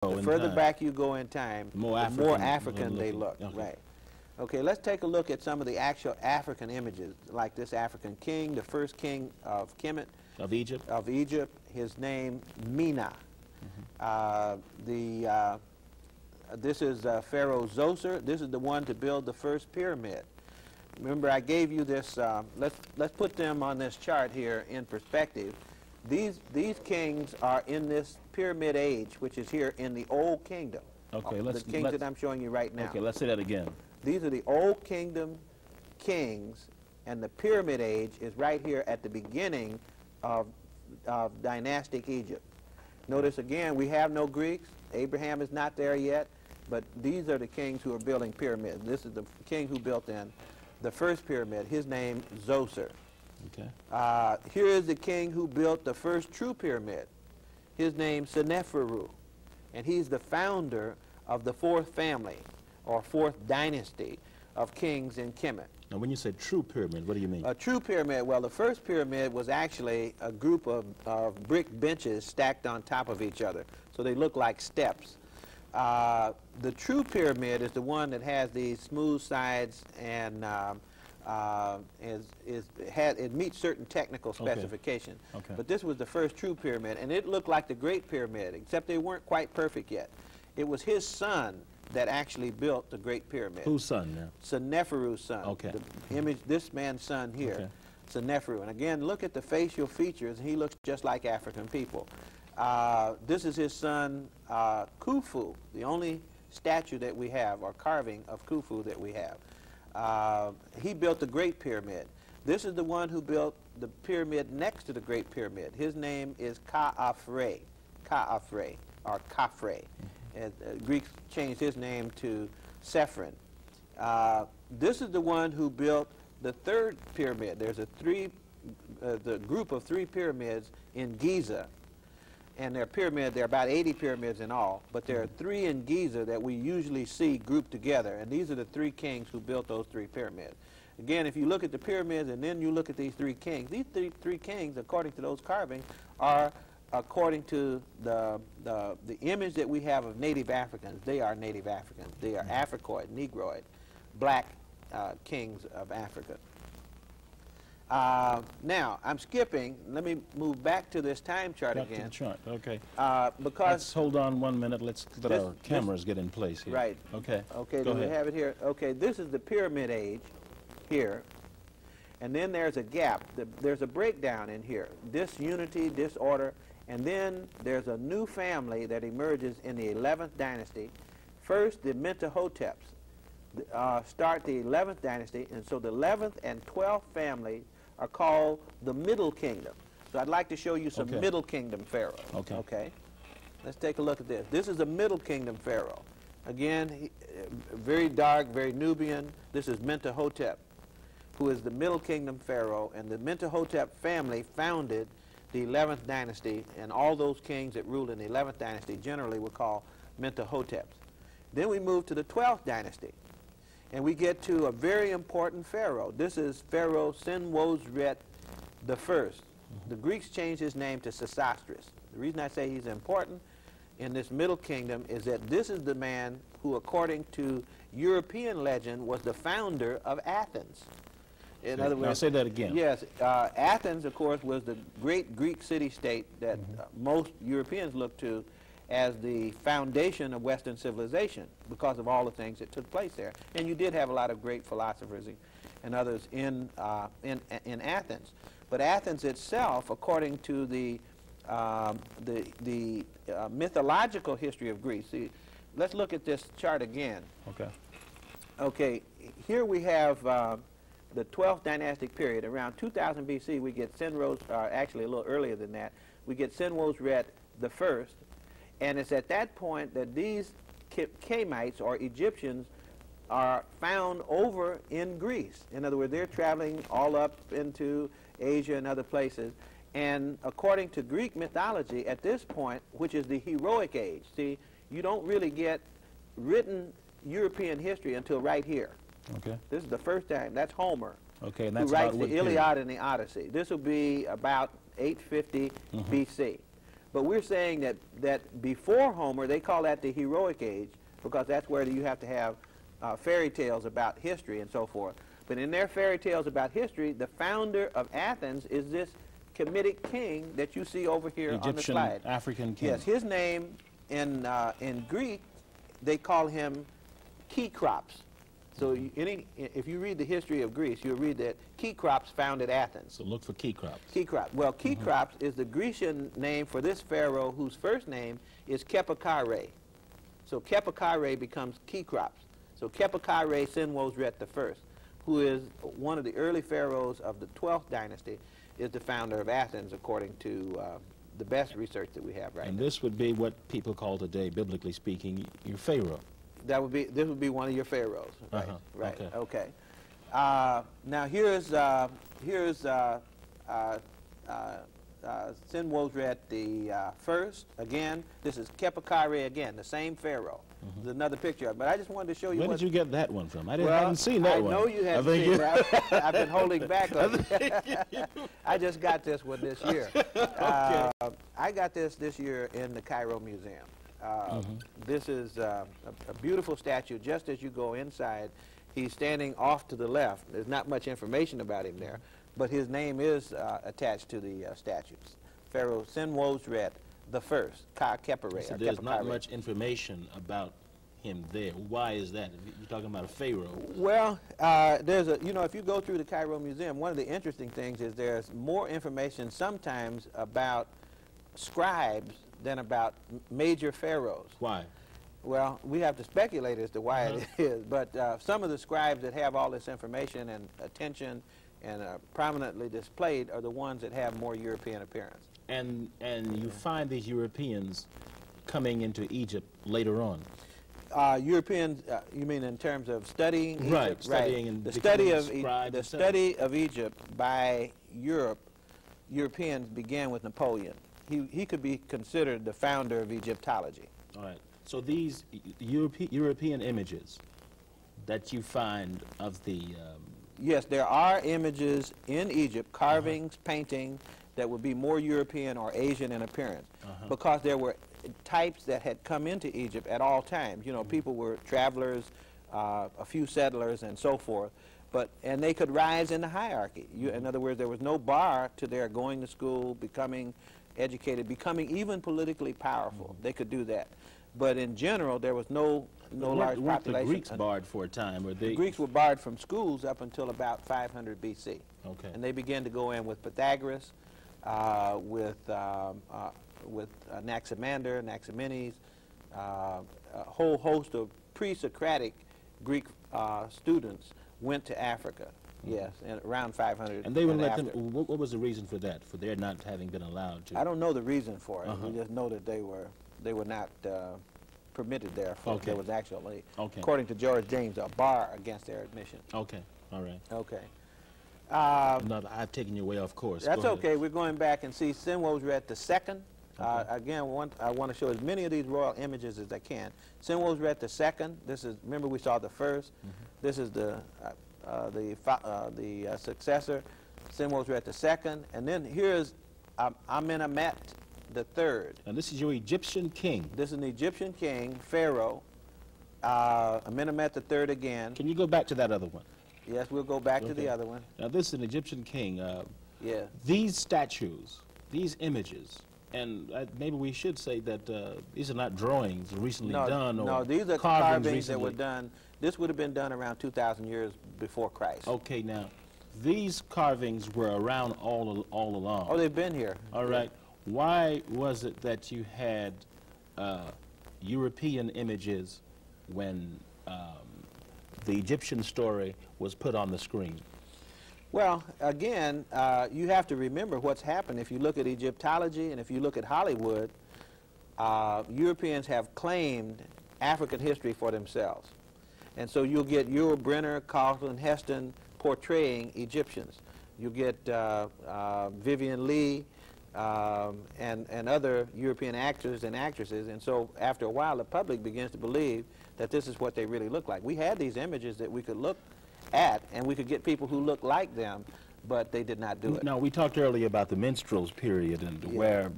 The further back you go in time, the more African they look. Okay. Right. Okay, let's take a look at some of the actual African images, like this African king, the first king of Kemet. Of Egypt? Of Egypt. His name, Mina. This is Pharaoh Zoser. This is the one to build the first pyramid. Remember, I gave you this. Let's put them on this chart here in perspective. These kings are in this pyramid age, which is here in the Old Kingdom. Okay, the kings that I'm showing you right now. Okay, let's say that again. These are the Old Kingdom kings, and the pyramid age is right here at the beginning of dynastic Egypt. Notice again, we have no Greeks. Abraham is not there yet, but these are the kings who are building pyramids. This is the king who built in the first pyramid. His name, Zoser. Okay. Here is the king who built the first true pyramid. His name, Seneferu, and he's the founder of the fourth family, or fourth dynasty of kings in Kemet. Now, when you say true pyramid, what do you mean? A true pyramid, well, the first pyramid was actually a group of brick benches stacked on top of each other, so they look like steps. The true pyramid is the one that has these smooth sides and it meets certain technical specifications. Okay. But this was the first true pyramid, and it looked like the Great Pyramid, except they weren't quite perfect yet. It was his son that actually built the Great Pyramid. Whose son now? Seneferu's son. Okay. The image, this man's son here, okay. Seneferu. And again, look at the facial features, and he looks just like African people. This is his son, Khufu, the only statue that we have, or carving of Khufu that we have. He built the Great Pyramid. This is the one who built the pyramid next to the Great Pyramid. His name is Khafre, or Khafre. And, Greeks changed his name to Sephrin. This is the one who built the third pyramid. There's the group of 3 pyramids in Giza. And there are about 80 pyramids in all, but there are 3 in Giza that we usually see grouped together, and these are the 3 kings who built those 3 pyramids. Again, if you look at the pyramids and then you look at these 3 kings, these three kings, according to those carvings, are according to the image that we have of native Africans. They are native Africans. They are Africoid, Negroid, black kings of Africa. Now, I'm skipping. Let me move back to this time chart back again. To the chart. Okay. Because let's hold on 1 minute. Let's let our cameras get in place here. Right. Okay. Okay. Go do ahead. We have it here? Okay. This is the pyramid age here, and then there's a gap. There's a breakdown in here. Disunity, disorder, and then there's a new family that emerges in the 11th dynasty. First, the Mentuhoteps start the 11th dynasty, and so the 11th and 12th families are called the Middle Kingdom. So I'd like to show you some Middle Kingdom pharaohs. Okay. Okay. Let's take a look at this. This is a Middle Kingdom pharaoh. Again, very dark, very Nubian. This is Mentuhotep, who is the Middle Kingdom pharaoh, and the Mentuhotep family founded the 11th dynasty, and all those kings that ruled in the 11th dynasty generally were called Mentuhoteps. Then we move to the 12th dynasty, and we get to a very important pharaoh. This is Pharaoh Senwosret I. The Greeks changed his name to Sesostris. The reason I say he's important in this Middle Kingdom is that this is the man who, according to European legend, was the founder of Athens. In other words, now say that again. Yes, Athens, of course, was the great Greek city-state that most Europeans look to as the foundation of Western civilization because of all the things that took place there. And you did have a lot of great philosophers and others in Athens. But Athens itself, according to the mythological history of Greece, see, let's look at this chart again. Okay. Okay, here we have the 12th dynastic period. Around 2000 BC, we get actually a little earlier than that, we get Senwosret I, and it's at that point that these Kamites, or Egyptians, are found over in Greece. In other words, they're traveling all up into Asia and other places, and according to Greek mythology, at this point, which is the heroic age, see, you don't really get written European history until right here. Okay. This is the first time. That's Homer. Okay, and that's who writes about the Iliad and the Odyssey. This will be about 850 BC. But we're saying that before Homer, they call that the heroic age, because that's where you have to have fairy tales about history and so forth. But in their fairy tales about history, the founder of Athens is this Kemetic king that you see over here on the slide. Egyptian African king. Yes, his name in Greek, they call him Kekrops. So if you read the history of Greece, you'll read that Kekrops founded Athens. So look for Kekrops. Kekrops. Well, Kekrops is the Grecian name for this pharaoh whose first name is Kepakare. So Kepakare becomes Kekrops. So Kepakare Senwosret I, who is one of the early pharaohs of the 12th dynasty, is the founder of Athens, according to the best research that we have right now. And this would be what people call today, biblically speaking, your pharaoh. This would be one of your pharaohs, right? Right. Okay. Now here's Senwosret the first. Again, this is Kepakare again, the same pharaoh. There's another picture of it, but I just wanted to show you. Where did you get that one from? I well, haven't seen that one. I know you haven't seen it. I've been holding back on it. I just got this one this year. I got this year in the Cairo Museum. This is a beautiful statue. Just as you go inside, he's standing off to the left. There's not much information about him there, but his name is attached to the statues. Pharaoh Senwosret the First, Ka-Kepare. So there's not much information about him there. Why is that? You're talking about a pharaoh. Well, if you go through the Cairo Museum, one of the interesting things is there's more information sometimes about scribes than about major pharaohs. Why? Well, we have to speculate as to why it is, but some of the scribes that have all this information and attention and prominently displayed are the ones that have more European appearance. And you find these Europeans coming into Egypt later on. Europeans, you mean in terms of studying Egypt? Right, studying and the study of Egypt by Europeans began with Napoleon. He could be considered the founder of Egyptology. All right. So these European images that you find of the... Yes, there are images in Egypt, carvings, painting, that would be more European or Asian in appearance, because there were types that had come into Egypt at all times. You know, people were travelers, a few settlers, and so forth, and they could rise in the hierarchy. In other words, there was no bar to their going to school, becoming educated, becoming even politically powerful. They could do that. But in general, there was no large population. The Greeks barred for a time? Or the Greeks were barred from schools up until about 500 BC. Okay. And they began to go in with Pythagoras, with Anaximander, Anaximenes, a whole host of pre-Socratic Greek students went to Africa. Yes, and around 500. And they would let them. What was the reason for that? For their not having been allowed to? I don't know the reason for it. We just know that they were not permitted there. There was actually, according to George James, a bar against their admission. Okay. All right. Okay. No, I've taken you way off course. That's okay. We're going back and see Senwosret II. Again, I want to show as many of these royal images as I can. Senwosret II. This is, remember we saw the first. This is the successor, Senwosret II, and then here's Amenemhet III. And this is your Egyptian king. This is an Egyptian king, pharaoh, Amenemhet III again. Can you go back to that other one? Yes, we'll go back to the other one. Now this is an Egyptian king. Yeah. These statues, these images, and maybe we should say that these are not drawings recently done, or no, these are carvings that were done. This would have been done around 2,000 years before Christ. Okay, now, these carvings were around all along. Oh, they've been here. All right. Why was it that you had European images when the Egyptian story was put on the screen? Well, again, you have to remember what's happened. If you look at Egyptology and if you look at Hollywood, Europeans have claimed African history for themselves. And so you'll get Yul Brynner, Carlton Heston portraying Egyptians. You'll get Vivian Leigh and other European actors and actresses. And so after a while, the public begins to believe that this is what they really look like. We had these images that we could look at, and we could get people who looked like them, but they did not do it. Now, we talked earlier about the minstrels period and where